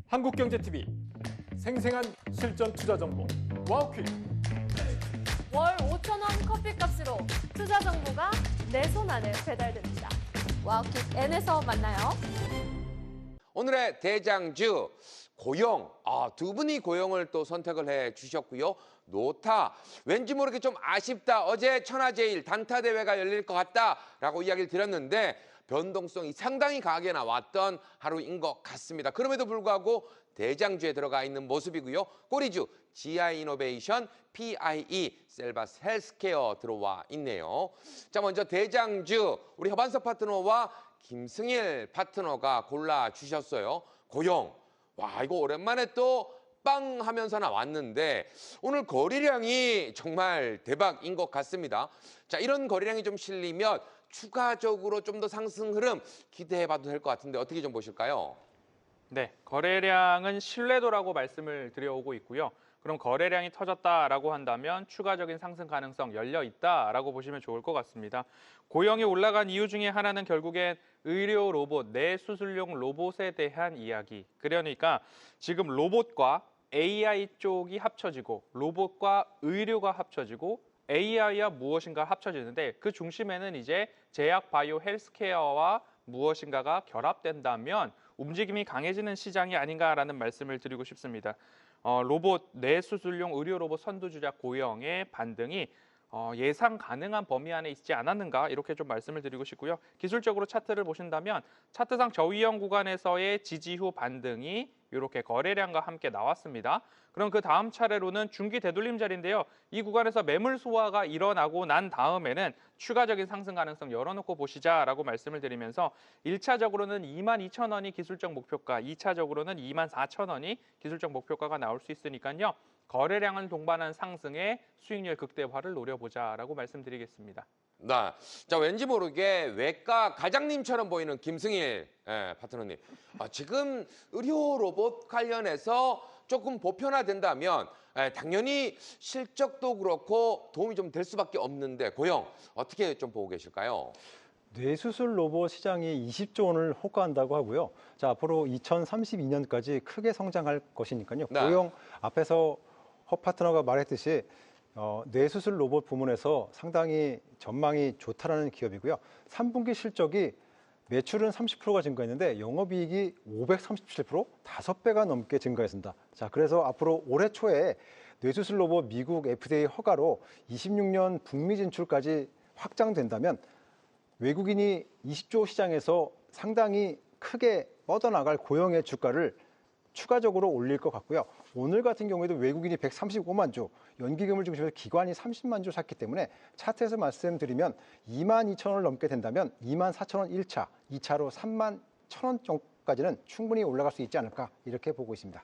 한국경제TV 생생한 실전 투자 정보 와우퀴. 월 5,000원 커피값으로 투자 정보가 내 손 안에 배달됩니다. 와우킥 N에서 만나요. 오늘의 대장주 고영. 두 분이 고영을 또 선택을 해 주셨고요. 노타. 왠지 모르게 좀 아쉽다. 어제 천하제일 단타 대회가 열릴 것 같다라고 이야기를 드렸는데 변동성이 상당히 강하게 나왔던 하루인 것 같습니다. 그럼에도 불구하고 대장주에 들어가 있는 모습이고요. 꼬리주 GI이노베이션, PIE, 셀바스 헬스케어 들어와 있네요. 자, 먼저 대장주 우리 허반석 파트너와 김승일 파트너가 골라주셨어요. 고영. 와, 이거 오랜만에 또 빵 하면서 나왔는데 오늘 거래량이 정말 대박인 것 같습니다. 자, 이런 거래량이 좀 실리면 추가적으로 좀 더 상승 흐름 기대해봐도 될 것 같은데 어떻게 좀 보실까요? 네, 거래량은 신뢰도라고 말씀을 드려오고 있고요. 그럼 거래량이 터졌다라고 한다면 추가적인 상승 가능성 열려 있다라고 보시면 좋을 것 같습니다. 고영이 올라간 이유 중에 하나는 결국엔 의료 로봇, 뇌수술용 로봇에 대한 이야기. 그러니까 지금 로봇과 AI 쪽이 합쳐지고 로봇과 의료가 합쳐지고 AI와 무엇인가 합쳐지는데 그 중심에는 이제 제약, 바이오, 헬스케어와 무엇인가가 결합된다면 움직임이 강해지는 시장이 아닌가라는 말씀을 드리고 싶습니다. 로봇, 뇌수술용 의료 로봇 선두주자 고영의 반등이 예상 가능한 범위 안에 있지 않았는가 이렇게 좀 말씀을 드리고 싶고요. 기술적으로 차트를 보신다면 차트상 저위험 구간에서의 지지 후 반등이 이렇게 거래량과 함께 나왔습니다. 그럼 그 다음 차례로는 중기 되돌림 자리인데요. 이 구간에서 매물 소화가 일어나고 난 다음에는 추가적인 상승 가능성 열어놓고 보시자라고 말씀을 드리면서 1차적으로는 22,000원이 기술적 목표가, 2차적으로는 24,000원이 기술적 목표가가 나올 수 있으니까요. 거래량을 동반한 상승에 수익률 극대화를 노려보자라고 말씀드리겠습니다. 네. 자, 왠지 모르게 외과 과장님처럼 보이는 김승일 파트너님. 지금 의료 로봇 관련해서 조금 보편화된다면 당연히 실적도 그렇고 도움이 좀 될 수밖에 없는데 고영 어떻게 좀 보고 계실까요? 뇌수술 로봇 시장이 20조 원을 호가한다고 하고요. 자, 앞으로 2032년까지 크게 성장할 것이니까요. 네. 고용 앞에서 허 파트너가 말했듯이 뇌수술 로봇 부문에서 상당히 전망이 좋다라는 기업이고요. 3분기 실적이 매출은 30%가 증가했는데 영업이익이 537%, 5배가 넘게 증가했습니다. 자, 그래서 앞으로 올해 초에 뇌수술 로봇 미국 FDA 허가로 26년 북미 진출까지 확장된다면 외국인이 20조 시장에서 상당히 크게 뻗어나갈 고용의 주가를 추가적으로 올릴 것 같고요. 오늘 같은 경우에도 외국인이 135만 조, 연기금을 중심으로 기관이 30만 조 샀기 때문에 차트에서 말씀드리면 22,000원을 넘게 된다면 24,000원 1차, 2차로 31,000원 정도까지는 충분히 올라갈 수 있지 않을까 이렇게 보고 있습니다.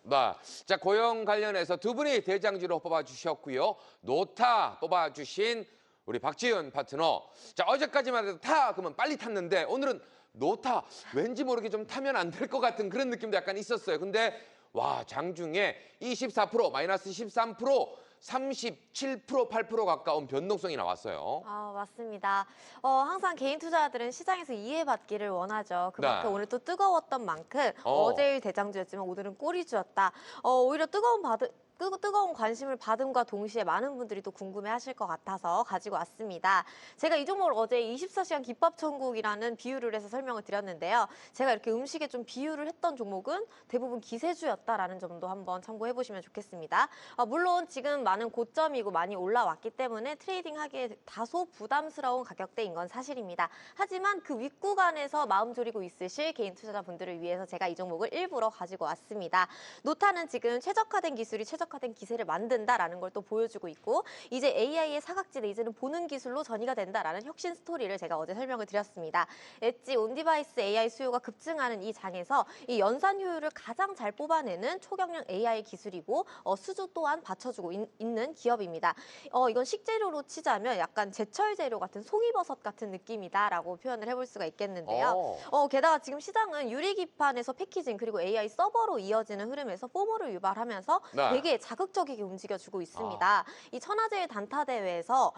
네. 자, 고영 관련해서 두 분이 대장주로 뽑아주셨고요. 노타 뽑아주신 우리 박지윤 파트너. 자, 어제까지만 해도 그러면 빨리 탔는데 오늘은 노타 왠지 모르게 좀 타면 안 될 것 같은 그런 느낌도 약간 있었어요. 근데 와, 장중에 24%, 마이너스 13%, 37%, 8% 가까운 변동성이 나왔어요. 맞습니다. 항상 개인 투자자들은 시장에서 이해받기를 원하죠. 그만큼 네. 오늘 또 뜨거웠던 만큼 어제의 대장주였지만 오늘은 꼬리주였다. 오히려 뜨거운 관심을 받음과 동시에 많은 분들이 또 궁금해하실 것 같아서 가지고 왔습니다. 제가 이 종목을 어제 24시간 김밥천국이라는 비유를 해서 설명을 드렸는데요. 제가 이렇게 음식에 좀 비유를 했던 종목은 대부분 기세주였다라는 점도 한번 참고해 보시면 좋겠습니다. 물론 지금 많은 고점이고 많이 올라왔기 때문에 트레이딩하기에 다소 부담스러운 가격대인 건 사실입니다. 하지만 그 윗구간에서 마음 졸이고 있으실 개인 투자자분들을 위해서 제가 이 종목을 일부러 가지고 왔습니다. 노타는 지금 최적화된 기술이 최적화된 기세를 만든다라는 걸 또 보여주고 있고 이제 AI의 사각지대 이제는 보는 기술로 전이가 된다라는 혁신 스토리를 제가 어제 설명을 드렸습니다. 엣지 온디바이스 AI 수요가 급증하는 이 장에서 이 연산 효율을 가장 잘 뽑아내는 초경량 AI 기술이고 수주 또한 받쳐주고 있는 기업입니다. 이건 식재료로 치자면 약간 제철 재료 같은 송이버섯 같은 느낌이다라고 표현을 해볼 수가 있겠는데요. 게다가 지금 시장은 유리기판에서 패키징 그리고 AI 서버로 이어지는 흐름에서 포모를 유발하면서 네. 되게 되게 자극적이게 움직여주고 있습니다. 이 천하제일 단타 대회에서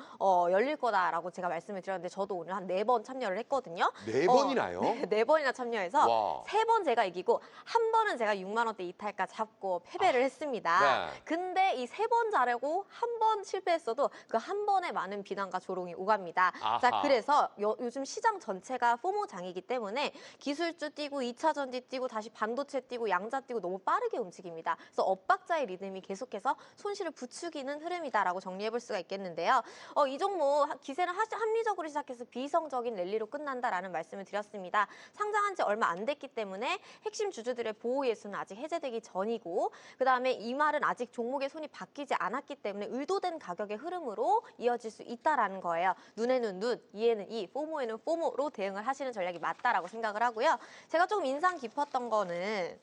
열릴 거다라고 제가 말씀을 드렸는데 저도 오늘 한 4번 참여를 했거든요. 네 번이나요? 네 번이나 참여해서 와. 3번 제가 이기고 한 번은 제가 6만 원대 이탈가 잡고 패배를 했습니다. 네. 근데 이 3번 잘하고 한 번 실패했어도 그 한 번에 많은 비난과 조롱이 오갑니다. 아하. 자, 그래서 요즘 시장 전체가 포모장이기 때문에 기술주 뛰고 2차 전지 뛰고 다시 반도체 뛰고 양자 뛰고 너무 빠르게 움직입니다. 그래서 엇박자의 리듬이 계속해서 손실을 부추기는 흐름이다라고 정리해볼 수가 있겠는데요. 이 종목 기세는 합리적으로 시작해서 비이성적인 랠리로 끝난다라는 말씀을 드렸습니다. 상장한 지 얼마 안 됐기 때문에 핵심 주주들의 보호 예수는 아직 해제되기 전이고 그다음에 이 말은 아직 종목의 손이 바뀌지 않았기 때문에 의도된 가격의 흐름으로 이어질 수 있다라는 거예요. 눈에는 눈, 이에는 이, 포모에는 포모로 대응을 하시는 전략이 맞다라고 생각을 하고요. 제가 조금 인상 깊었던 거는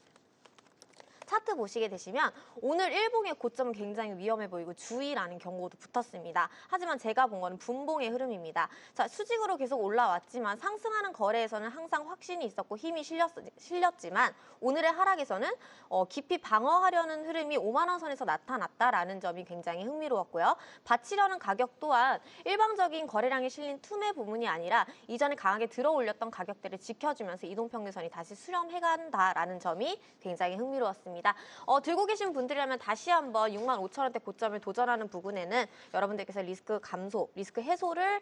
차트 보시게 되시면 오늘 일봉의 고점은 굉장히 위험해 보이고 주의라는 경고도 붙었습니다. 하지만 제가 본 거는 분봉의 흐름입니다. 자, 수직으로 계속 올라왔지만 상승하는 거래에서는 항상 확신이 있었고 힘이 실렸지만 오늘의 하락에서는 깊이 방어하려는 흐름이 5만 원 선에서 나타났다라는 점이 굉장히 흥미로웠고요. 받치려는 가격 또한 일방적인 거래량이 실린 투매 부분이 아니라 이전에 강하게 들어올렸던 가격대를 지켜주면서 이동평균선이 다시 수렴해간다라는 점이 굉장히 흥미로웠습니다. 들고 계신 분들이라면 다시 한번 6만 5천 원대 고점을 도전하는 부분에는 여러분들께서 리스크 감소, 리스크 해소를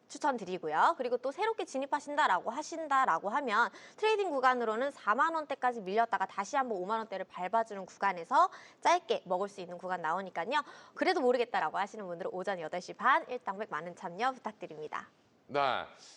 추천드리고요. 그리고 또 새롭게 진입하신다라고 하면 트레이딩 구간으로는 4만 원대까지 밀렸다가 다시 한번 5만 원대를 밟아주는 구간에서 짧게 먹을 수 있는 구간 나오니까요. 그래도 모르겠다라고 하시는 분들은 오전 8시 반 일당백 많은 참여 부탁드립니다. 네.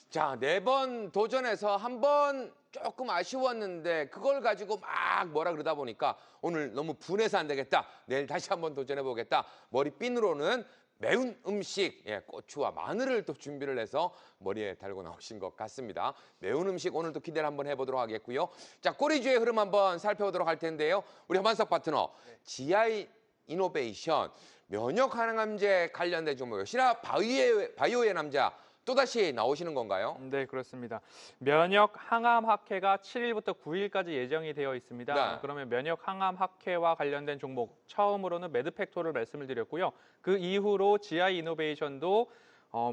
자, 4번 도전해서 한 번 조금 아쉬웠는데 그걸 가지고 막 뭐라 그러다 보니까 오늘 너무 분해서 안 되겠다. 내일 다시 한번 도전해 보겠다. 머리핀으로는 매운 음식, 고추와 마늘을 또 준비를 해서 머리에 달고 나오신 것 같습니다. 매운 음식 오늘도 기대를 한번 해보도록 하겠고요. 자, 꼬리주의 흐름 한번 살펴보도록 할 텐데요. 우리 허만석 파트너, GI 이노베이션, 면역 항암제 관련된 종목, 역시나 바이오의 남자, 또다시 나오시는 건가요? 네, 그렇습니다. 면역 항암 학회가 7일부터 9일까지 예정이 되어 있습니다. 네. 그러면 면역 항암 학회와 관련된 종목 처음으로는 매드팩토를 말씀을 드렸고요. 그 이후로 GI 이노베이션도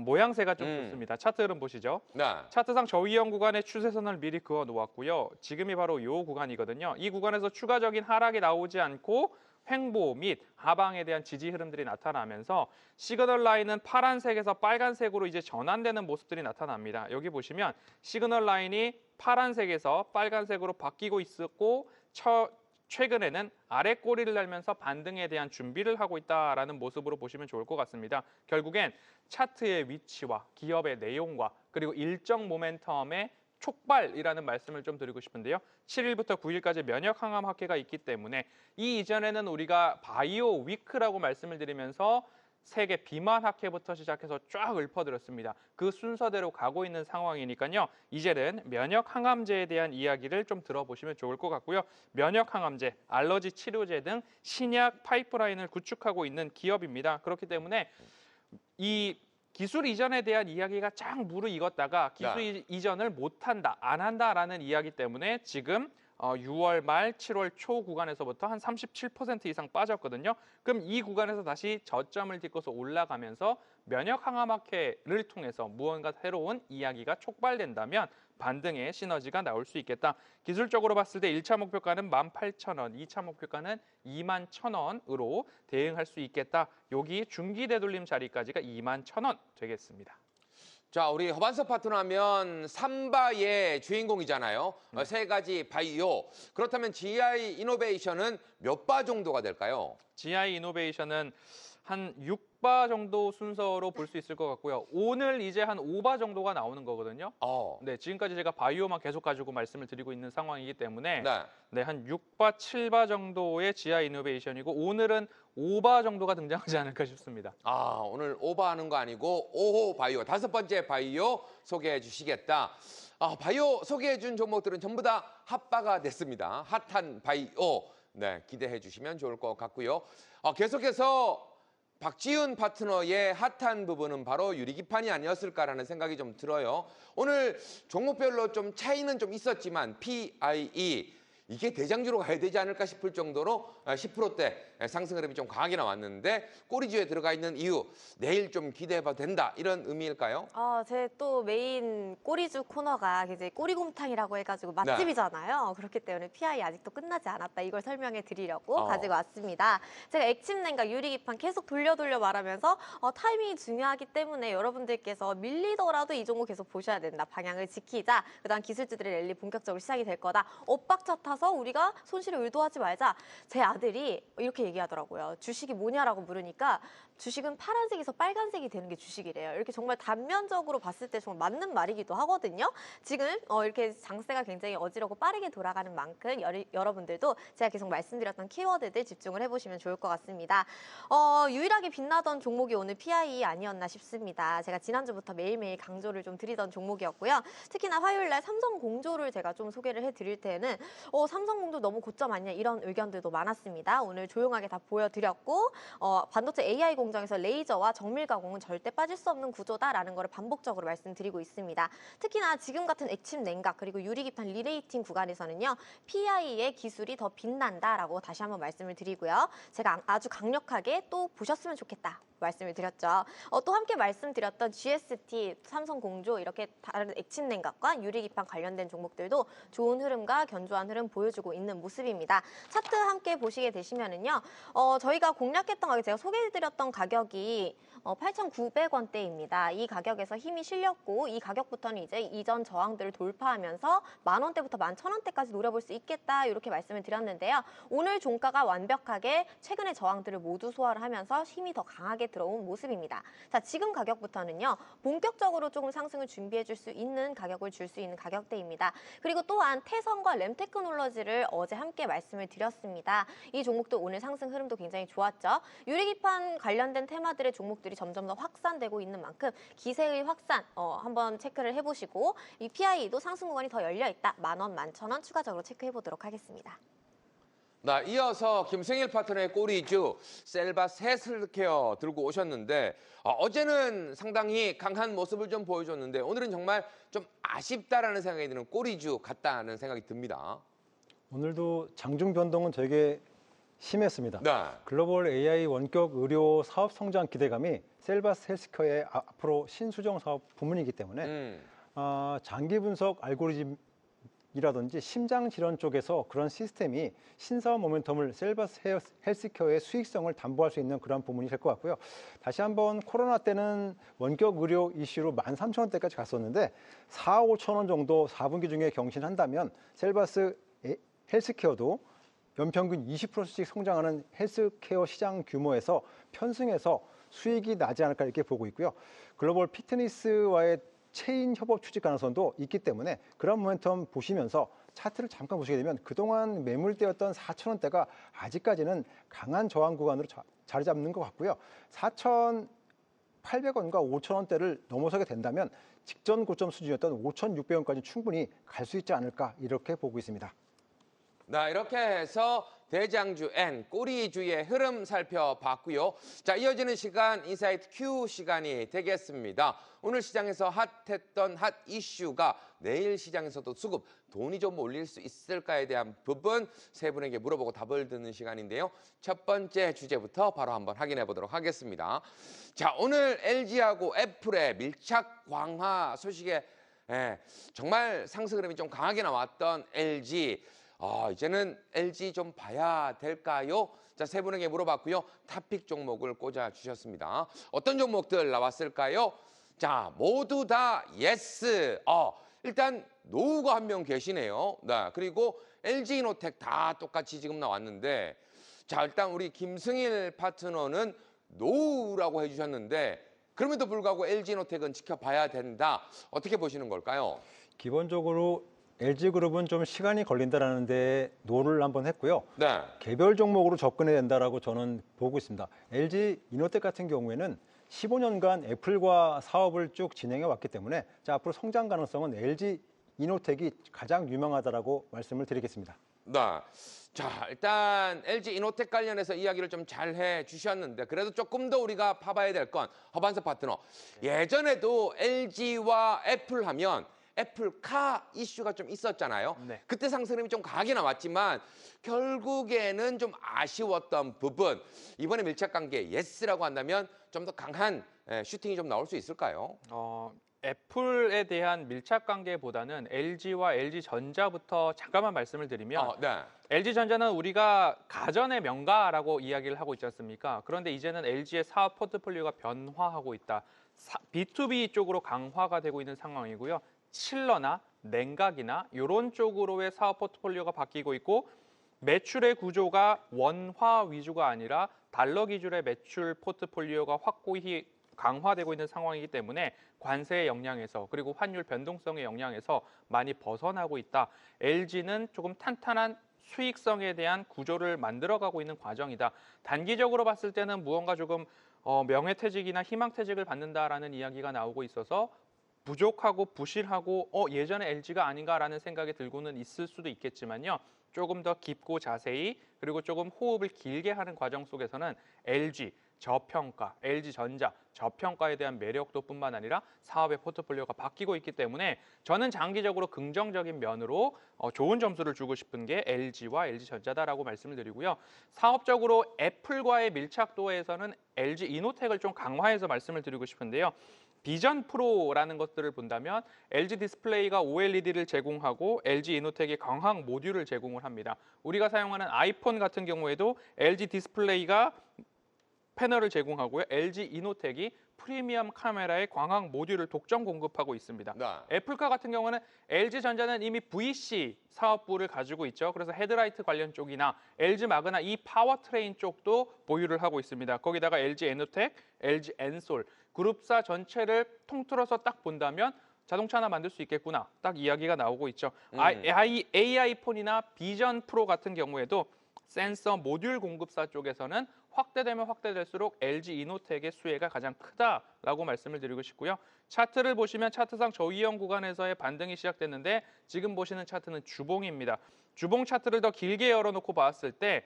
모양새가 좀 좋습니다. 차트 흐름 보시죠. 네. 차트상 저위험 구간의 추세선을 미리 그어 놓았고요. 지금이 바로 이 구간이거든요. 이 구간에서 추가적인 하락이 나오지 않고 횡보 및 하방에 대한 지지 흐름들이 나타나면서 시그널 라인은 파란색에서 빨간색으로 이제 전환되는 모습들이 나타납니다. 여기 보시면 시그널 라인이 파란색에서 빨간색으로 바뀌고 있었고 최근에는 아래 꼬리를 날면서 반등에 대한 준비를 하고 있다라는 모습으로 보시면 좋을 것 같습니다. 결국엔 차트의 위치와 기업의 내용과 그리고 일정 모멘텀의 촉발이라는 말씀을 좀 드리고 싶은데요. 7일부터 9일까지 면역 항암 학회가 있기 때문에 이 이전에는 우리가 바이오 위크라고 말씀을 드리면서 세계 비만 학회부터 시작해서 쫙 읊어드렸습니다. 그 순서대로 가고 있는 상황이니까요. 이제는 면역 항암제에 대한 이야기를 좀 들어보시면 좋을 것 같고요. 면역 항암제, 알러지 치료제 등 신약 파이프라인을 구축하고 있는 기업입니다. 그렇기 때문에 이 기술 이전에 대한 이야기가 쫙 무르익었다가 기술 이전을 못한다, 안 한다라는 이야기 때문에 지금 6월 말 7월 초 구간에서부터 한 37% 이상 빠졌거든요. 그럼 이 구간에서 다시 저점을 딛고서 올라가면서 면역 항암학회를 통해서 무언가 새로운 이야기가 촉발된다면 반등의 시너지가 나올 수 있겠다. 기술적으로 봤을 때 1차 목표가는 18,000원, 2차 목표가는 21,000원으로 대응할 수 있겠다. 여기 중기 되돌림 자리까지가 21,000원 되겠습니다. 자, 우리 허반석 파트너 하면 삼바의 주인공이잖아요. 세 가지 바이오. 그렇다면 GI 이노베이션은 몇 바 정도가 될까요? GI 이노베이션은 한 6바 정도 순서로 볼 수 있을 것 같고요. 오늘 이제 한 5바 정도가 나오는 거거든요. 네, 지금까지 제가 바이오만 계속 가지고 말씀을 드리고 있는 상황이기 때문에 네, 한 6바, 7바 정도의 GI 이노베이션이고 오늘은 5바 정도가 등장하지 않을까 싶습니다. 오늘 5바 하는 거 아니고 5호 바이오, 5번째 바이오 소개해 주시겠다. 바이오 소개해 준 종목들은 전부 다 핫바가 됐습니다. 핫한 바이오. 네, 기대해 주시면 좋을 것 같고요. 계속해서 박지훈 파트너의 핫한 부분은 바로 유리기판이 아니었을까라는 생각이 좀 들어요. 오늘 종목별로 좀 차이는 좀 있었지만 PIE 이게 대장주로 가야 되지 않을까 싶을 정도로 10%대 상승 흐름이 좀 강하게 나왔는데 꼬리주에 들어가 있는 이유 내일 좀 기대해봐도 된다 이런 의미일까요? 제 또 메인 꼬리주 코너가 이제 꼬리곰탕이라고 해가지고 맛집이잖아요. 그렇기 때문에 PI 아직도 끝나지 않았다. 이걸 설명해 드리려고 가지고 왔습니다. 제가 액침냉과 유리기판 계속 돌려 말하면서 타이밍이 중요하기 때문에 여러분들께서 밀리더라도 이 종목 계속 보셔야 된다. 방향을 지키자. 그다음 기술주들의 랠리 본격적으로 시작이 될 거다. 엇박자 타서 우리가 손실을 의도하지 말자. 제 아들이 이렇게 얘기하더라고요. 주식이 뭐냐라고 물으니까 주식은 파란색에서 빨간색이 되는 게 주식이래요. 이렇게 정말 단면적으로 봤을 때 정말 맞는 말이기도 하거든요. 지금 이렇게 장세가 굉장히 어지럽고 빠르게 돌아가는 만큼 여러분들도 제가 계속 말씀드렸던 키워드들 집중을 해보시면 좋을 것 같습니다. 유일하게 빛나던 종목이 오늘 PI 아니었나 싶습니다. 제가 지난주부터 매일매일 강조를 좀 드리던 종목이었고요. 특히나 화요일날 삼성공조를 제가 좀 소개를 해드릴 때는 삼성공조 너무 고점 아니냐 이런 의견들도 많았습니다. 오늘 조용하게 다 보여드렸고 반도체 AI 공정에서 레이저와 정밀 가공은 절대 빠질 수 없는 구조다라는 것을 반복적으로 말씀드리고 있습니다. 특히나 지금 같은 액침 냉각 그리고 유리기판 리레이팅 구간에서는요. PI의 기술이 더 빛난다라고 다시 한번 말씀을 드리고요. 제가 아주 강력하게 또 보셨으면 좋겠다. 말씀을 드렸죠. 또 함께 말씀드렸던 GST, 삼성공조 이렇게 다른 액침 냉각과 유리기판 관련된 종목들도 좋은 흐름과 견조한 흐름 보여주고 있는 모습입니다. 차트 함께 보시게 되시면은요. 저희가 공략했던 가격 제가 소개해드렸던 가격이 8,900원대입니다. 이 가격에서 힘이 실렸고 이 가격부터는 이제 이전 저항들을 돌파하면서 10,000원대부터 11,000원대까지 노려볼 수 있겠다 이렇게 말씀을 드렸는데요. 오늘 종가가 완벽하게 최근의 저항들을 모두 소화를 하면서 힘이 더 강하게 들어온 모습입니다. 자, 지금 가격부터는요. 본격적으로 조금 상승을 준비해 줄 수 있는 가격을 줄 수 있는 가격대입니다. 그리고 또한 태성과 램테크놀로지를 어제 함께 말씀을 드렸습니다. 이 종목도 오늘 상승 흐름도 굉장히 좋았죠. 유리기판 관련된 테마들의 종목들이 점점 더 확산되고 있는 만큼 기세의 확산 한번 체크를 해보시고 이 PI도 상승 구간이 더 열려있다. 10,000원, 11,000원 추가적으로 체크해보도록 하겠습니다. 나 이어서 김승일 파트너의 꼬리주 셀바스 헬스케어 들고 오셨는데 어제는 상당히 강한 모습을 좀 보여줬는데 오늘은 정말 좀 아쉽다라는 생각이 드는 꼬리주 같다는 생각이 듭니다. 오늘도 장중 변동은 되게 심했습니다. 네. 글로벌 AI 원격 의료 사업 성장 기대감이 셀바스 헬스케어의 앞으로 신수정 사업 부문이기 때문에 장기 분석 알고리즘이라든지 심장 질환 쪽에서 그런 시스템이 신사업 모멘텀을 셀바스 헬스케어의 수익성을 담보할 수 있는 그런 부문이 될 것 같고요. 다시 한번 코로나 때는 원격 의료 이슈로 13,000원대까지 갔었는데 4, 5천 원 정도 4분기 중에 경신한다면 셀바스 헬스케어도 연평균 20%씩 성장하는 헬스케어 시장 규모에서 편승해서 수익이 나지 않을까 이렇게 보고 있고요. 글로벌 피트니스와의 체인 협업 추진 가능성도 있기 때문에 그런 모멘텀 보시면서 차트를 잠깐 보시게 되면 그동안 매물대였던 4,000원대가 아직까지는 강한 저항 구간으로 자리 잡는 것 같고요. 4,800원과 5,000원대를 넘어서게 된다면 직전 고점 수준이었던 5,600원까지 충분히 갈 수 있지 않을까 이렇게 보고 있습니다. 이렇게 해서 대장주 N 꼬리주의 흐름 살펴봤고요. 자, 이어지는 시간 인사이트 Q 시간이 되겠습니다. 오늘 시장에서 핫했던 핫 이슈가 내일 시장에서도 수급, 돈이 좀 올릴 수 있을까에 대한 부분 세 분에게 물어보고 답을 듣는 시간인데요. 첫 번째 주제부터 바로 한번 확인해 보도록 하겠습니다. 자, 오늘 LG하고 애플의 밀착 강화 소식에 정말 상승 흐름이 좀 강하게 나왔던 LG. 이제는 LG 좀 봐야 될까요? 자, 세 분에게 물어봤고요. 탑픽 종목을 꽂아주셨습니다. 어떤 종목들 나왔을까요? 자, 모두 다 예스. 일단 노우가 한 명 계시네요. 네, 그리고 LG이노텍 다 똑같이 지금 나왔는데 자, 일단 우리 김승일 파트너는 노우라고 해주셨는데 그럼에도 불구하고 LG이노텍은 지켜봐야 된다. 어떻게 보시는 걸까요? 기본적으로 LG그룹은 좀 시간이 걸린다라는 데 노를 한번 했고요. 네. 개별 종목으로 접근해야 된다라고 저는 보고 있습니다. LG이노텍 같은 경우에는 15년간 애플과 사업을 쭉 진행해 왔기 때문에 자, 앞으로 성장 가능성은 LG이노텍이 가장 유명하다라고 말씀을 드리겠습니다. 네. 자, 일단 LG이노텍 관련해서 이야기를 좀 잘 해주셨는데 그래도 조금 더 우리가 파봐야 될 건 허반서 파트너. 예전에도 LG와 애플 하면 애플카 이슈가 좀 있었잖아요. 네. 그때 상승률이 좀 강하게 나왔지만 결국에는 좀 아쉬웠던 부분. 이번에 밀착관계 예스라고 한다면 좀 더 강한 슈팅이 좀 나올 수 있을까요? 애플에 대한 밀착 관계보다는 LG와 LG전자부터 잠깐만 말씀을 드리면 네. LG전자는 우리가 가전의 명가라고 이야기를 하고 있지 않습니까? 그런데 이제는 LG의 사업 포트폴리오가 변화하고 있다. B2B 쪽으로 강화가 되고 있는 상황이고요. 칠러나 냉각이나 이런 쪽으로의 사업 포트폴리오가 바뀌고 있고 매출의 구조가 원화 위주가 아니라 달러 기준의 매출 포트폴리오가 확고히 강화되고 있는 상황이기 때문에 관세의 영향에서 그리고 환율 변동성의 영향에서 많이 벗어나고 있다. LG는 조금 탄탄한 수익성에 대한 구조를 만들어가고 있는 과정이다. 단기적으로 봤을 때는 무언가 조금 명예퇴직이나 희망퇴직을 받는다라는 이야기가 나오고 있어서 부족하고 부실하고 예전에 LG가 아닌가라는 생각이 들고는 있을 수도 있겠지만요. 조금 더 깊고 자세히 그리고 조금 호흡을 길게 하는 과정 속에서는 LG 저평가, LG전자 저평가에 대한 매력도 뿐만 아니라 사업의 포트폴리오가 바뀌고 있기 때문에 저는 장기적으로 긍정적인 면으로 좋은 점수를 주고 싶은 게 LG와 LG전자다라고 말씀을 드리고요. 사업적으로 애플과의 밀착도에서는 LG 이노텍을 좀 강화해서 말씀을 드리고 싶은데요. 비전 프로라는 것들을 본다면 LG 디스플레이가 OLED를 제공하고 LG 이노텍이 광학 모듈을 제공을 합니다. 우리가 사용하는 아이폰 같은 경우에도 LG 디스플레이가 패널을 제공하고요. LG 이노텍이 프리미엄 카메라의 광학 모듈을 독점 공급하고 있습니다. 네. 애플카 같은 경우는 LG전자는 이미 VC 사업부를 가지고 있죠. 그래서 헤드라이트 관련 쪽이나 LG 마그나 이 파워트레인 쪽도 보유를 하고 있습니다. 거기다가 LG 에노텍, LG 엔솔 그룹사 전체를 통틀어서 딱 본다면 자동차 하나 만들 수 있겠구나. 딱 이야기가 나오고 있죠. AI 폰이나 비전 프로 같은 경우에도 센서 모듈 공급사 쪽에서는 확대되면 확대될수록 LG 이노텍의 수혜가 가장 크다라고 말씀을 드리고 싶고요. 차트를 보시면 차트상 저위험 구간에서의 반등이 시작됐는데 지금 보시는 차트는 주봉입니다. 주봉 차트를 더 길게 열어놓고 봤을 때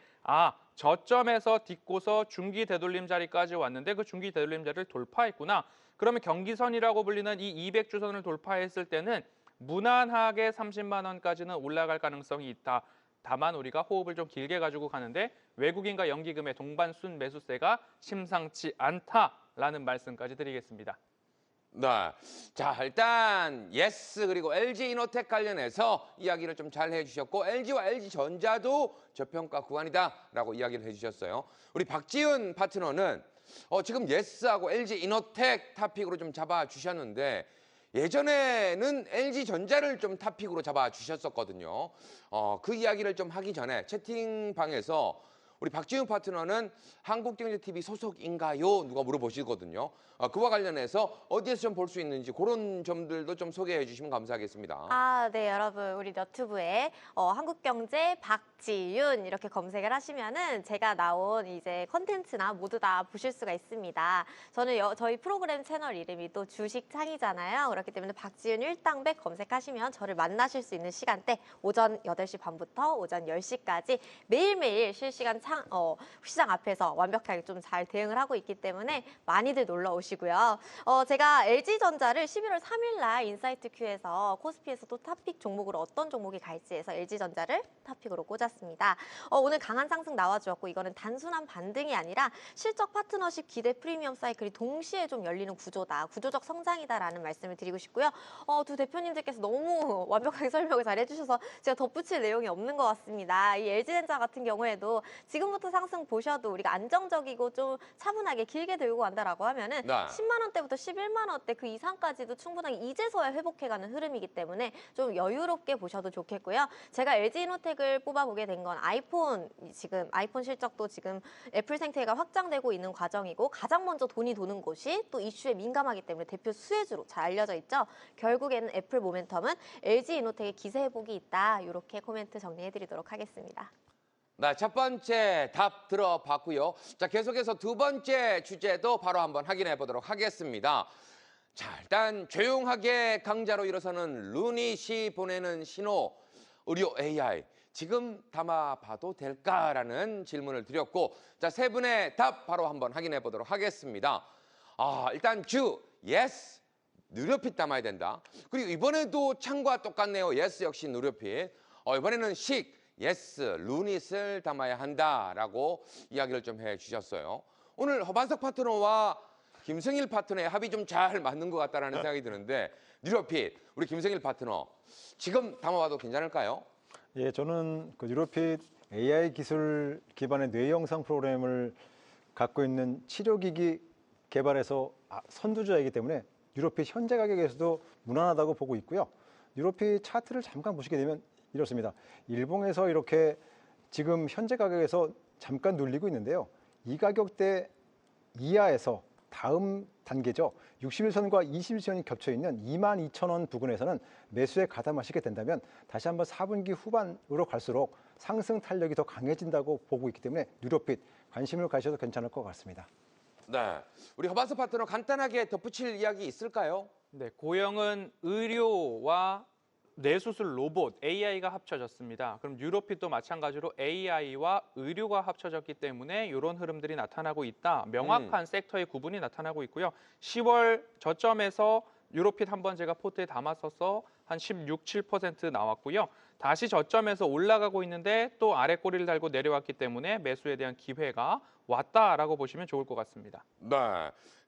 저점에서 딛고서 중기 되돌림 자리까지 왔는데 그 중기 되돌림 자리를 돌파했구나. 그러면 경기선이라고 불리는 이 200주선을 돌파했을 때는 무난하게 30만 원까지는 올라갈 가능성이 있다. 다만 우리가 호흡을 좀 길게 가지고 가는데 외국인과 연기금의 동반 순 매수세가 심상치 않다라는 말씀까지 드리겠습니다. 네. 자, 일단 예스 그리고 LG 이노텍 관련해서 이야기를 좀 잘 해주셨고 LG와 LG전자도 저평가 구간이다라고 이야기를 해주셨어요. 우리 박지훈 파트너는 지금 예스하고 LG 이노텍 탑픽으로 좀 잡아주셨는데 예전에는 LG전자를 좀 탑픽으로 잡아주셨었거든요. 그 이야기를 좀 하기 전에 채팅방에서 우리 박지훈 파트너는 한국경제TV 소속인가요? 누가 물어보시거든요. 그와 관련해서 어디에서 좀 볼 수 있는지 그런 점들도 좀 소개해 주시면 감사하겠습니다. 네, 여러분. 우리 너튜브에 한국경제 박지윤 이렇게 검색을 하시면은 제가 나온 이제 컨텐츠나 모두 다 보실 수가 있습니다. 저는 저희 프로그램 채널 이름이 또 주식창이잖아요. 그렇기 때문에 박지윤 일당백 검색하시면 저를 만나실 수 있는 시간대 오전 8시 반부터 오전 10시까지 매일매일 실시간 시장 앞에서 완벽하게 좀 잘 대응을 하고 있기 때문에 많이들 놀러 오시고요. 제가 LG전자를 11월 3일 날 인사이트 Q에서 코스피에서 또 탑픽 종목으로 어떤 종목이 갈지 해서 LG전자를 탑픽으로 꽂았습니다. 오늘 강한 상승 나와주었고 이거는 단순한 반등이 아니라 실적 파트너십 기대 프리미엄 사이클이 동시에 좀 열리는 구조다. 구조적 성장이다라는 말씀을 드리고 싶고요. 두 대표님들께서 너무 완벽하게 설명을 잘 해주셔서 제가 덧붙일 내용이 없는 것 같습니다. 이 LG전자 같은 경우에도 지금부터 상승 보셔도 우리가 안정적이고 좀 차분하게 길게 들고 간다라고 하면은 10만 원대부터 11만 원대 그 이상까지도 충분하게 이제서야 회복해가는 흐름이기 때문에 좀 여유롭게 보셔도 좋겠고요. 제가 LG이노텍을 뽑아보게 된 건 지금 아이폰 실적도 지금 애플 생태계가 확장되고 있는 과정이고 가장 먼저 돈이 도는 곳이 또 이슈에 민감하기 때문에 대표 수혜주로 잘 알려져 있죠. 결국에는 애플 모멘텀은 LG이노텍의 기세 회복이 있다. 이렇게 코멘트 정리해드리도록 하겠습니다. 네, 첫 번째 답 들어봤고요. 자, 계속해서 두 번째 주제도 바로 한번 확인해 보도록 하겠습니다. 자, 일단 조용하게 강자로 일어서는 루닛이 보내는 신호, 의료 AI. 지금 담아봐도 될까라는 질문을 드렸고, 자, 세 분의 답 바로 한번 확인해 보도록 하겠습니다. 일단 예스, 누료핏 담아야 된다. 그리고 이번에도 창과 똑같네요. 예스 역시 누료핏. 이번에는 식, 예스, 루닛을 담아야 한다라고 이야기를 좀 해주셨어요. 오늘 허반석 파트너와 김성일 파트너의 합이 좀 잘 맞는 것 같다라는 생각이 드는데 누료핏, 우리 김성일 파트너 지금 담아봐도 괜찮을까요? 예, 저는 그 뉴로핏 AI 기술 기반의 뇌 영상 프로그램을 갖고 있는 치료기기 개발에서 선두주자이기 때문에 뉴로핏 현재 가격에서도 무난하다고 보고 있고요. 뉴로핏 차트를 잠깐 보시게 되면 이렇습니다. 일봉에서 이렇게 지금 현재 가격에서 잠깐 눌리고 있는데요. 이 가격대 이하에서 다음 단계죠. 61선과 21선이 겹쳐 있는 22,000원 부근에서는 매수에 가담하시게 된다면 다시 한번 4분기 후반으로 갈수록 상승 탄력이 더 강해진다고 보고 있기 때문에 뉴로핏 관심을 가셔도 괜찮을 것 같습니다. 네, 우리 허반석 파트너 간단하게 덧붙일 이야기 있을까요? 네, 고영은 의료와 뇌수술 로봇 AI가 합쳐졌습니다. 그럼 뉴로핏도 마찬가지로 AI와 의료가 합쳐졌기 때문에 이런 흐름들이 나타나고 있다. 명확한 섹터의 구분이 나타나고 있고요. 10월 저점에서 뉴로핏 한번 제가 포트에 담았어서 한 16, 7% 나왔고요. 다시 저점에서 올라가고 있는데 또 아래 꼬리를 달고 내려왔기 때문에 매수에 대한 기회가 왔다라고 보시면 좋을 것 같습니다. 네.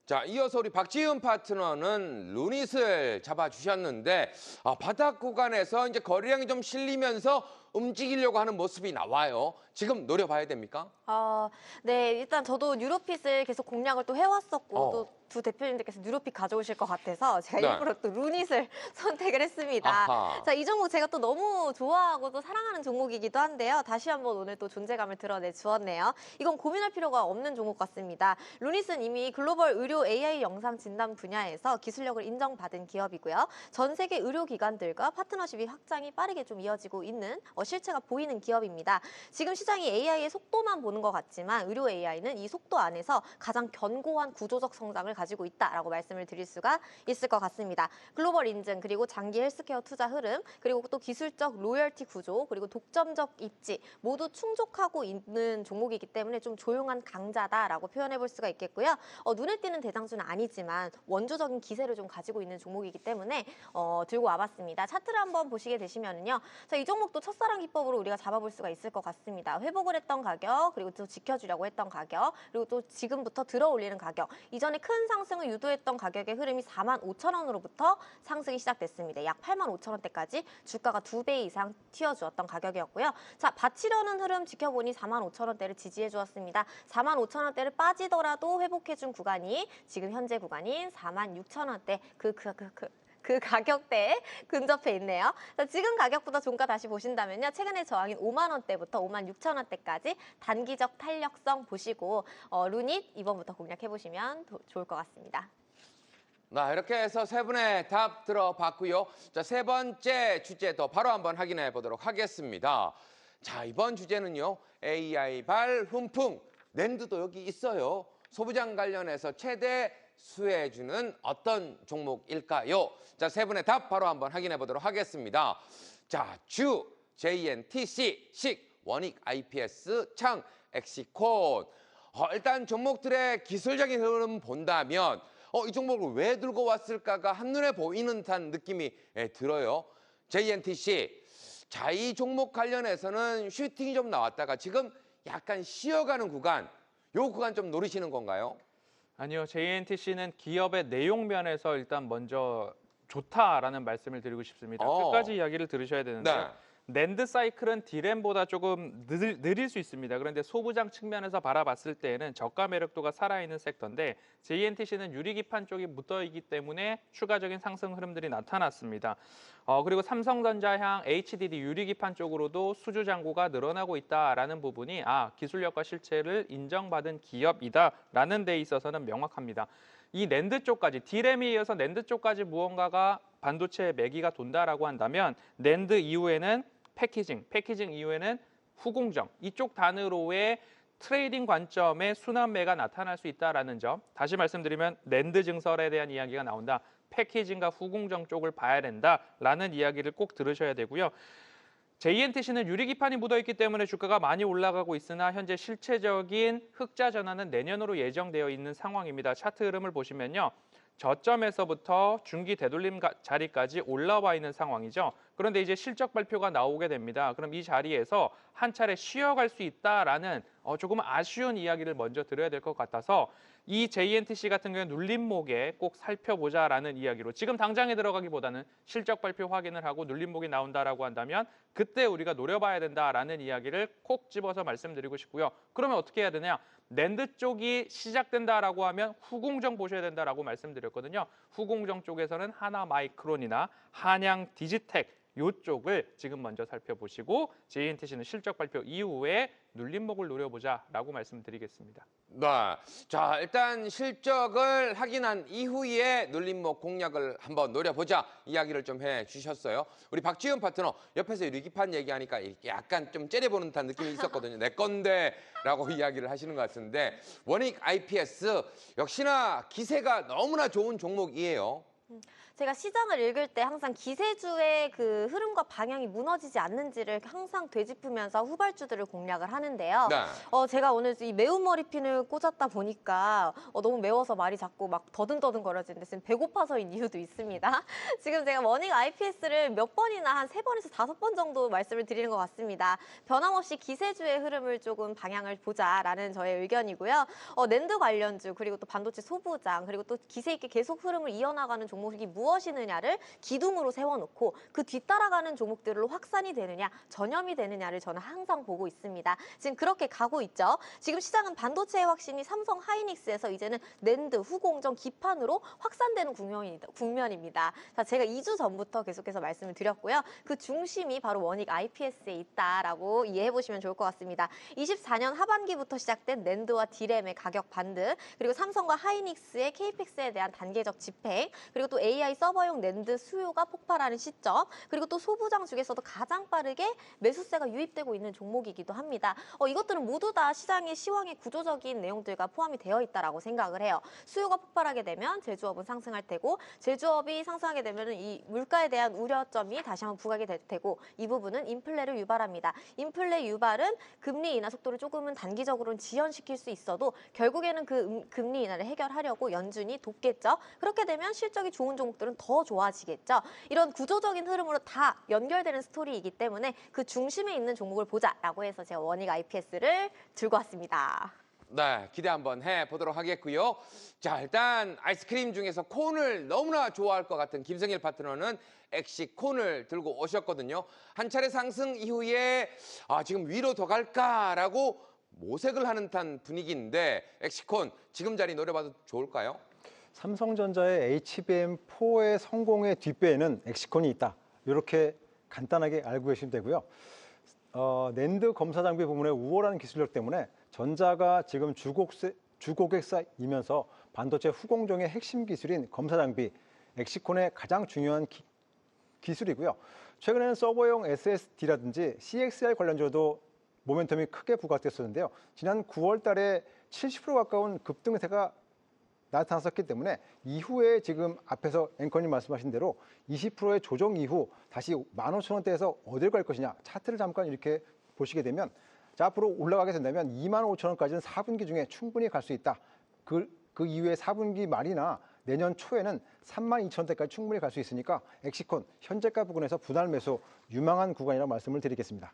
자, 이어서 우리 박지은 파트너는 루닛을 잡아주셨는데 바닥 구간에서 이제 거래량이 좀 실리면서 움직이려고 하는 모습이 나와요. 지금 노려봐야 됩니까? 네, 일단 저도 뉴로핏을 계속 공략을 또 해왔었고 또 어. 두 대표님들께서 뉴로핏 가져오실 것 같아서 제가 네. 일부러 또 루닛을 선택을 했습니다. 아하. 자, 이 종목 제가 또 너무 좋아하고 또 사랑하는 종목이기도 한데요. 다시 한번 오늘 또 존재감을 드러내 주었네요. 이건 고민할 필요가 없는 종목 같습니다. 루닛은 이미 글로벌 의료 AI 영상 진단 분야에서 기술력을 인정받은 기업이고요. 전 세계 의료기관들과 파트너십이 확장이 빠르게 좀 이어지고 있는 실체가 보이는 기업입니다. 지금 시장이 AI의 속도만 보는 것 같지만 의료 AI는 이 속도 안에서 가장 견고한 구조적 성장을 가지고 있다라고 말씀을 드릴 수가 있을 것 같습니다. 글로벌 인증, 그리고 장기 헬스케어 투자 흐름, 그리고 또 기술적 로열티 구조, 그리고 독점적 입지 모두 충족하고 있는 종목이기 때문에 좀 조용한 강자다라고 표현해 볼 수가 있겠고요. 눈에 띄는 대장주는 아니지만 원조적인 기세를 좀 가지고 있는 종목이기 때문에 들고 와봤습니다. 차트를 한번 보시게 되시면은요. 자, 이 종목도 첫사랑 기법으로 우리가 잡아볼 수가 있을 것 같습니다. 회복을 했던 가격, 그리고 또 지켜주려고 했던 가격, 그리고 또 지금부터 들어 올리는 가격, 이전에 큰 상승을 유도했던 가격의 흐름이 45,000원으로부터 상승이 시작됐습니다. 약 85,000원대까지 주가가 2배 이상 튀어주었던 가격이었고요. 자, 받치려는 흐름 지켜보니 45,000원대를 지지해 주었습니다. 45,000원대를 빠지더라도 회복해준 구간이 지금 현재 구간인 46,000원대 그 가격대에 근접해 있네요. 자, 지금 가격보다 종가 다시 보신다면요. 최근에 저항인 5만 원대부터 5만 6천 원대까지 단기적 탄력성 보시고 루닛 이번부터 공략해 보시면 좋을 것 같습니다. 나 이렇게 해서 세 분의 답 들어봤고요. 자, 세 번째 주제도 바로 한번 확인해 보도록 하겠습니다. 자, 이번 주제는요. AI발 훈풍, 낸드도 여기 있어요. 소부장 관련해서 최대 수혜주는 어떤 종목일까요? 자, 세 분의 답 바로 한번 확인해 보도록 하겠습니다. 자, 주, JNTC, 식, 원익 IPS, 창, 엑시콘. 일단 종목들의 기술적인 흐름 본다면 이 종목을 왜 들고 왔을까가 한눈에 보이는 듯한 느낌이 들어요. JNTC. 자, 이 종목 관련해서는 슈팅이 좀 나왔다가 지금 약간 쉬어가는 구간, 요 구간 좀 노리시는 건가요? 아니요, JNTC는 기업의 내용 면에서 일단 먼저 좋다라는 말씀을 드리고 싶습니다. 끝까지 이야기를 들으셔야 되는데요. 네. 낸드 사이클은 디램보다 조금 느릴 수 있습니다. 그런데 소부장 측면에서 바라봤을 때에는 저가 매력도가 살아있는 섹터인데 JNTC는 유리기판 쪽이 묻어있기 때문에 추가적인 상승 흐름들이 나타났습니다. 그리고 삼성전자향 HDD 유리기판 쪽으로도 수주 잔고가 늘어나고 있다라는 부분이 기술력과 실체를 인정받은 기업이다라는 데 있어서는 명확합니다. 이 낸드 쪽까지, 디램에 이어서 낸드 쪽까지 무언가가 반도체 매기가 돈다라고 한다면 낸드 이후에는 패키징 이후에는 후공정, 이쪽 단으로의 트레이딩 관점의 순환매가 나타날 수 있다는 점, 다시 말씀드리면 낸드 증설에 대한 이야기가 나온다. 패키징과 후공정 쪽을 봐야 된다라는 이야기를 꼭 들으셔야 되고요. JNTC는 유리기판이 묻어있기 때문에 주가가 많이 올라가고 있으나 현재 실체적인 흑자 전환은 내년으로 예정되어 있는 상황입니다. 차트 흐름을 보시면요. 저점에서부터 중기 되돌림 자리까지 올라와 있는 상황이죠. 그런데 이제 실적 발표가 나오게 됩니다. 그럼 이 자리에서 한 차례 쉬어갈 수 있다라는 조금 아쉬운 이야기를 먼저 드려야 될 것 같아서 이 JNTC 같은 경우에 눌림목에 꼭 살펴보자라는 이야기로 지금 당장에 들어가기보다는 실적 발표 확인을 하고 눌림목이 나온다라고 한다면 그때 우리가 노려봐야 된다라는 이야기를 콕 집어서 말씀드리고 싶고요. 그러면 어떻게 해야 되냐? 낸드 쪽이 시작된다라고 하면 후공정 보셔야 된다라고 말씀드렸거든요. 후공정 쪽에서는 하나마이크론이나 한양 디지텍 이쪽을 지금 먼저 살펴보시고 JNTC는 실적 발표 이후에 눌림목을 노려보자라고 말씀드리겠습니다. 네. 자, 일단 실적을 확인한 이후에 눌림목 공략을 한번 노려보자 이야기를 좀 해주셨어요. 우리 박지윤 파트너 옆에서 리기판 얘기하니까 이렇게 약간 좀 째려보는 듯한 느낌이 있었거든요. 내 건데라고 이야기를 하시는 것 같은데 원익 IPS 역시나 기세가 너무나 좋은 종목이에요. 제가 시장을 읽을 때 항상 기세주의 그 흐름과 방향이 무너지지 않는지를 항상 되짚으면서 후발주들을 공략을 하는데요. 네. 제가 오늘 이 매운 머리핀을 꽂았다 보니까 너무 매워서 말이 자꾸 막 더듬더듬 거려지는데 지금 배고파서인 이유도 있습니다. 지금 제가 워닝 IPS를 몇 번이나 한 3번에서 5번 정도 말씀을 드리는 것 같습니다. 변함없이 기세주의 흐름을 조금 방향을 보자라는 저의 의견이고요. 낸드 관련주 그리고 또 반도체 소부장 그리고 또 기세 있게 계속 흐름을 이어나가는 종목이 무엇이느냐를 기둥으로 세워놓고 그 뒤따라가는 종목들로 확산이 되느냐 전염이 되느냐를 저는 항상 보고 있습니다. 지금 그렇게 가고 있죠. 지금 시장은 반도체의 확신이 삼성 하이닉스에서 이제는 낸드, 후공정, 기판으로 확산되는 국면입니다. 자, 제가 2주 전부터 계속해서 말씀을 드렸고요. 그 중심이 바로 원익 IPS에 있다라고 이해해 보시면 좋을 것 같습니다. 24년 하반기부터 시작된 낸드와 디램의 가격 반등 그리고 삼성과 하이닉스의 케이펙스에 대한 단계적 집행 그리고 또 AI 서버용 낸드 수요가 폭발하는 시점 그리고 또 소부장 중에서도 가장 빠르게 매수세가 유입되고 있는 종목이기도 합니다. 이것들은 모두 다 시장의 시황의 구조적인 내용들과 포함이 되어 있다라고 생각을 해요. 수요가 폭발하게 되면 제조업은 상승할 테고 제조업이 상승하게 되면 이 물가에 대한 우려점이 다시 한번 부각이 될 테고 이 부분은 인플레를 유발합니다. 인플레 유발은 금리 인하 속도를 조금은 단기적으로는 지연시킬 수 있어도 결국에는 그 금리 인하를 해결하려고 연준이 돕겠죠. 그렇게 되면 실적이 좋은 종목들은 더 좋아지겠죠. 이런 구조적인 흐름으로 다 연결되는 스토리이기 때문에 그 중심에 있는 종목을 보자라고 해서 제가 원익 IPS를 들고 왔습니다. 네, 기대 한번 해보도록 하겠고요. 자, 일단 아이스크림 중에서 콘을 너무나 좋아할 것 같은 김성일 파트너는 엑시콘을 들고 오셨거든요. 한 차례 상승 이후에 지금 위로 더 갈까라고 모색을 하는 듯한 분위기인데 엑시콘 지금 자리 노려봐도 좋을까요? 삼성전자의 HBM4의 성공의 뒷배에는 엑시콘이 있다. 이렇게 간단하게 알고 계시면 되고요. 낸드 검사 장비 부문의 우월한 기술력 때문에 전자가 지금 주고객사이면서 반도체 후공정의 핵심 기술인 검사 장비 엑시콘의 가장 중요한 기술이고요. 최근에는 서버용 SSD라든지 CXR 관련주로도 모멘텀이 크게 부각됐었는데요. 지난 9월 달에 70% 가까운 급등세가 나타났었기 때문에 이후에 지금 앞에서 앵커님 말씀하신 대로 20%의 조정 이후 다시 15,000원대에서 어딜 갈 것이냐 차트를 잠깐 이렇게 보시게 되면 자, 앞으로 올라가게 된다면 25,000원까지는 4분기 중에 충분히 갈 수 있다. 그 이후에 4분기 말이나 내년 초에는 32,000원대까지 충분히 갈 수 있으니까 엑시콘 현재가 부근에서 분할 매수 유망한 구간이라고 말씀을 드리겠습니다.